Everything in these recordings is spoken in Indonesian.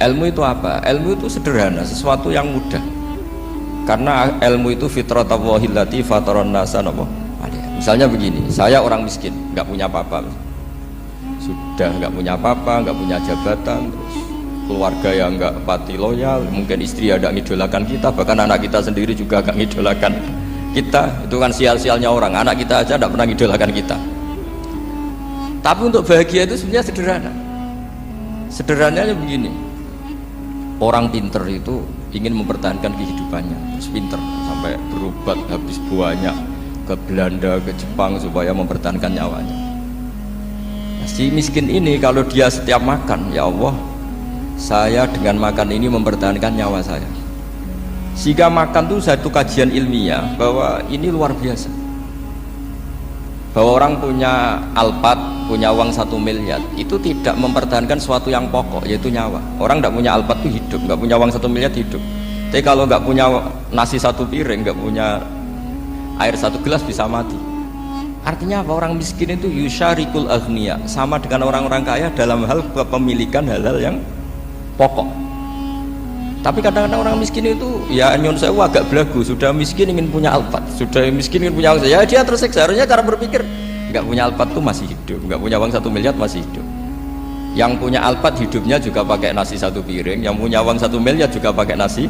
Ilmu itu apa? Ilmu itu sederhana, sesuatu yang mudah. Karena ilmu itu fitratallahi allati fataran nasa alaiha. Misalnya begini, saya orang miskin, nggak punya apa-apa, sudah nggak punya apa-apa, nggak punya jabatan, terus keluarga yang nggak pati loyal, mungkin istri ada ngidolakan kita, bahkan anak kita sendiri juga nggak ngidolakan kita. Itu kan sial-sialnya orang, anak kita aja nggak pernah ngidolakan kita. Tapi untuk bahagia itu sebenarnya sederhana. Sederhananya begini, orang pinter itu ingin mempertahankan kehidupannya, terus pinter sampai berobat habis banyak ke Belanda, ke Jepang supaya mempertahankan nyawanya. Nah, si miskin ini kalau dia setiap makan, ya Allah, saya dengan makan ini mempertahankan nyawa saya. Jika makan itu satu kajian ilmiah bahwa ini luar biasa. Bahwa orang punya Alphard, punya uang 1 miliar, itu tidak mempertahankan sesuatu yang pokok, yaitu nyawa. Orang tidak punya Alphard itu hidup, nggak punya uang 1 miliar hidup. Tapi kalau nggak punya nasi 1 piring, nggak punya air 1 gelas bisa mati. Artinya apa? Orang miskin itu yusyarikul aghniya, sama dengan orang-orang kaya dalam hal kepemilikan hal-hal yang pokok. Tapi kadang-kadang orang miskin itu ya nyon sewu agak belagu, sudah miskin ingin punya Alphard, sudah miskin ingin punya uang, ya dia tersiksa. Harusnya cara berpikir, nggak punya Alphard itu masih hidup, nggak punya uang 1 miliar masih hidup. Yang punya Alphard hidupnya juga pakai nasi 1 piring, yang punya uang 1 miliar juga pakai nasi.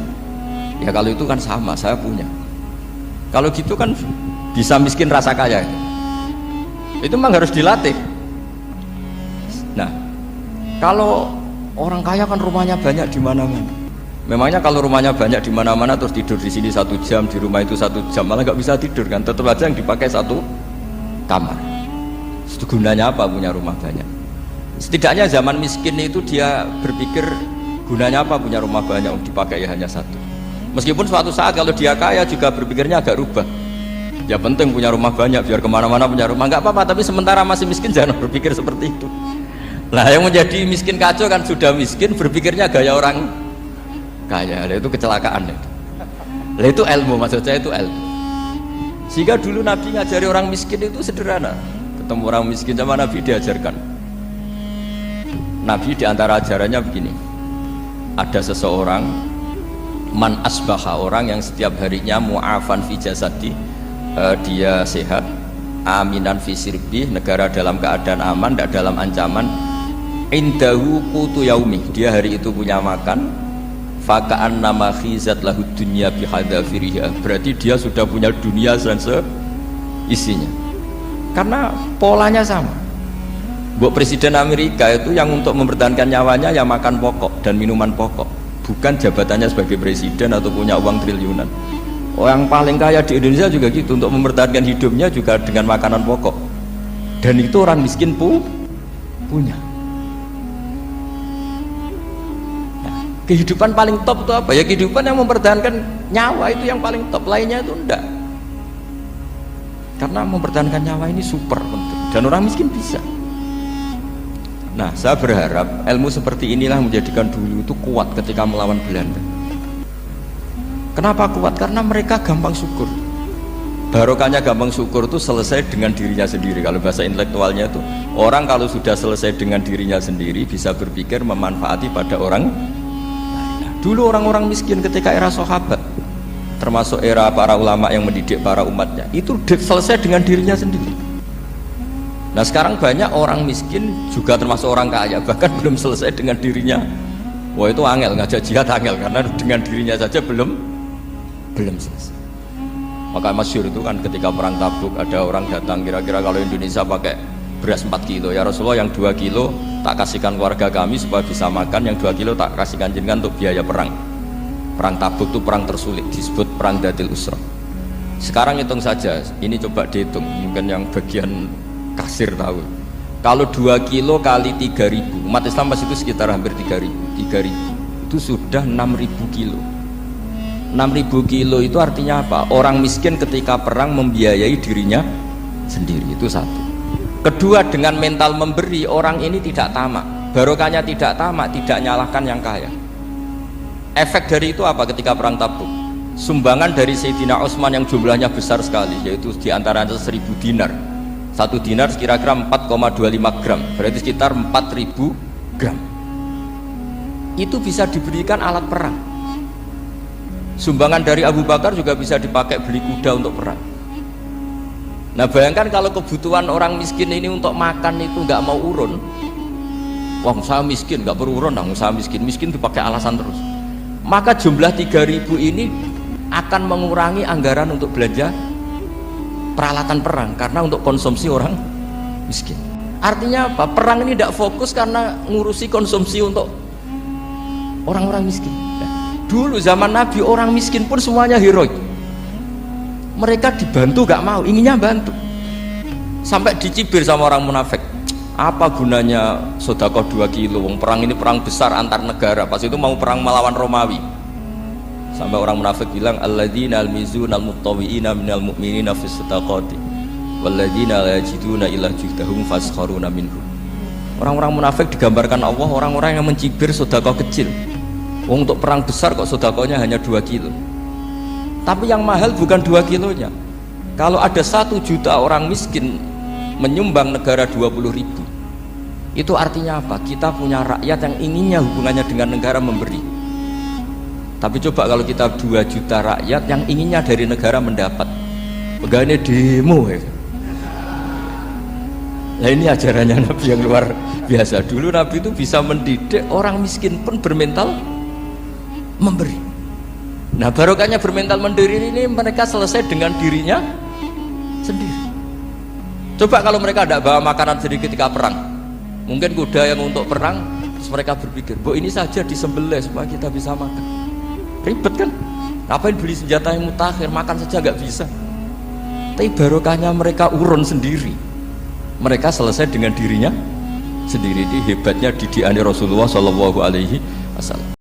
Ya kalau itu kan sama, saya punya. Kalau gitu kan bisa miskin rasa kaya. Itu memang harus dilatih. Nah, kalau orang kaya kan rumahnya banyak di mana-mana. Memangnya kalau rumahnya banyak di mana-mana terus tidur di sini 1 jam, di rumah itu 1 jam, malah nggak bisa tidur kan? Tetap aja yang dipakai 1 kamar. Itu gunanya apa punya rumah banyak? Setidaknya zaman miskin itu dia berpikir gunanya apa punya rumah banyak dipakai ya hanya 1. Meskipun suatu saat kalau dia kaya juga berpikirnya agak rubah. Ya penting punya rumah banyak biar kemana-mana punya rumah, nggak apa-apa. Tapi sementara masih miskin jangan berpikir seperti itu. Nah yang menjadi miskin kacau kan sudah miskin berpikirnya gaya orang kaya, itu kecelakaan itu. Lah itu ilmu, maksud saya itu ilmu. Sehingga dulu Nabi ngajari orang miskin itu sederhana. Ketemu orang miskin sama Nabi diajarkan. Nabi diantara ajarannya begini. Ada seseorang man asbaha, orang yang setiap harinya mu'afan fi jasadi, dia sehat, aminan fi sirbi, negara dalam keadaan aman, tidak dalam ancaman, indahu qutu yaumi, dia hari itu punya makan, faka'an nama khizat lahu dunya bihadafiriha, berarti dia sudah punya dunia dan seisinya. Karena polanya sama. Buat Presiden Amerika itu yang untuk mempertahankan nyawanya ya makan pokok dan minuman pokok, bukan jabatannya sebagai presiden atau punya uang triliunan. Orang paling kaya di Indonesia juga gitu, untuk mempertahankan hidupnya juga dengan makanan pokok. Dan itu orang miskin punya. Kehidupan paling top itu apa? Ya kehidupan yang mempertahankan nyawa itu yang paling top, lainnya itu enggak. Karena mempertahankan nyawa ini super penting dan orang miskin bisa. Nah, saya berharap ilmu seperti inilah menjadikan dulu itu kuat ketika melawan Belanda. Kenapa kuat? Karena mereka gampang syukur. Barokahnya gampang syukur itu selesai dengan dirinya sendiri. Kalau bahasa intelektualnya itu, orang kalau sudah selesai dengan dirinya sendiri bisa berpikir memanfaati pada orang. Dulu orang-orang miskin ketika era sahabat, termasuk era para ulama yang mendidik para umatnya, itu selesai dengan dirinya sendiri. Nah sekarang banyak orang miskin juga termasuk orang kaya, bahkan belum selesai dengan dirinya. Wah itu angel, ngajak jihad angel, karena dengan dirinya saja belum selesai. Maka masyhur itu kan ketika perang Tabuk, ada orang datang, kira-kira kalau Indonesia pakai beras 4 kilo, ya Rasulullah yang 2 kilo tak kasihkan keluarga kami supaya bisa makan, yang 2 kilo tak kasihkan jenengan untuk biaya perang. Perang Tabuk itu perang tersulit, disebut perang Dhatil Usra. Sekarang hitung saja, ini coba dihitung, mungkin yang bagian kasir tahu. Kalau 2 kilo kali 3.000, umat Islam pas itu sekitar hampir 3.000, itu sudah 6.000 kilo. 6.000 kilo itu artinya apa? Orang miskin ketika perang membiayai dirinya sendiri, itu satu. Kedua, dengan mental memberi, orang ini tidak tamak. Barokahnya tidak tamak, tidak nyalahkan yang kaya. Efek dari itu apa ketika perang Tabuk? Sumbangan dari Sayyidina Utsman yang jumlahnya besar sekali, yaitu diantaranya 1.000 dinar. 1 dinar kira-kira 4,25 gram, berarti sekitar 4.000 gram. itu bisa diberikan alat perang. Sumbangan dari Abu Bakar juga bisa dipakai beli kuda untuk perang. Nah bayangkan kalau kebutuhan orang miskin ini untuk makan itu nggak mau urun, wah saya miskin nggak perlu urun, saya miskin dipakai alasan terus, maka jumlah 3.000 ini akan mengurangi anggaran untuk belanja peralatan perang karena untuk konsumsi orang miskin. Artinya apa? Perang ini tidak fokus karena ngurusi konsumsi untuk orang-orang miskin. Dulu zaman Nabi orang miskin pun semuanya heroik. Mereka dibantu gak mau, inginnya bantu. Sampai dicibir sama orang munafik. Apa gunanya sedekah 2 kilo? Wong perang ini perang besar antar negara. Pas itu mau perang melawan Romawi. Sampai orang munafik bilang alladzina almizuna almuttawiina minal mu'minina fis sadaqati walladzina la yajiduna illa juhdahum faskharuna minhum. Orang-orang munafik digambarkan Allah orang-orang yang mencibir sedekah kecil. Wong untuk perang besar kok sedekahnya hanya 2 kilo. Tapi yang mahal bukan 2 kilonya. Kalau ada 1 juta orang miskin menyumbang negara 20.000, itu artinya apa? Kita punya rakyat yang inginnya hubungannya dengan negara memberi. Tapi coba kalau kita 2 juta rakyat yang inginnya dari negara mendapat, pegawainya demo ya. Nah ini ajarannya Nabi yang luar biasa. Dulu Nabi itu bisa mendidik orang miskin pun bermental memberi. Nah barokahnya bermental mandiri ini mereka selesai dengan dirinya sendiri. Coba kalau mereka tidak bawa makanan sedikit ketika perang, mungkin kuda yang untuk perang, terus mereka berpikir, bu ini saja disembelih supaya kita bisa makan. Ribet kan? Ngapain beli senjata yang mutakhir, makan saja nggak bisa. Tapi barokahnya mereka urun sendiri, mereka selesai dengan dirinya sendiri. Ini hebatnya didikan Rasulullah SAW.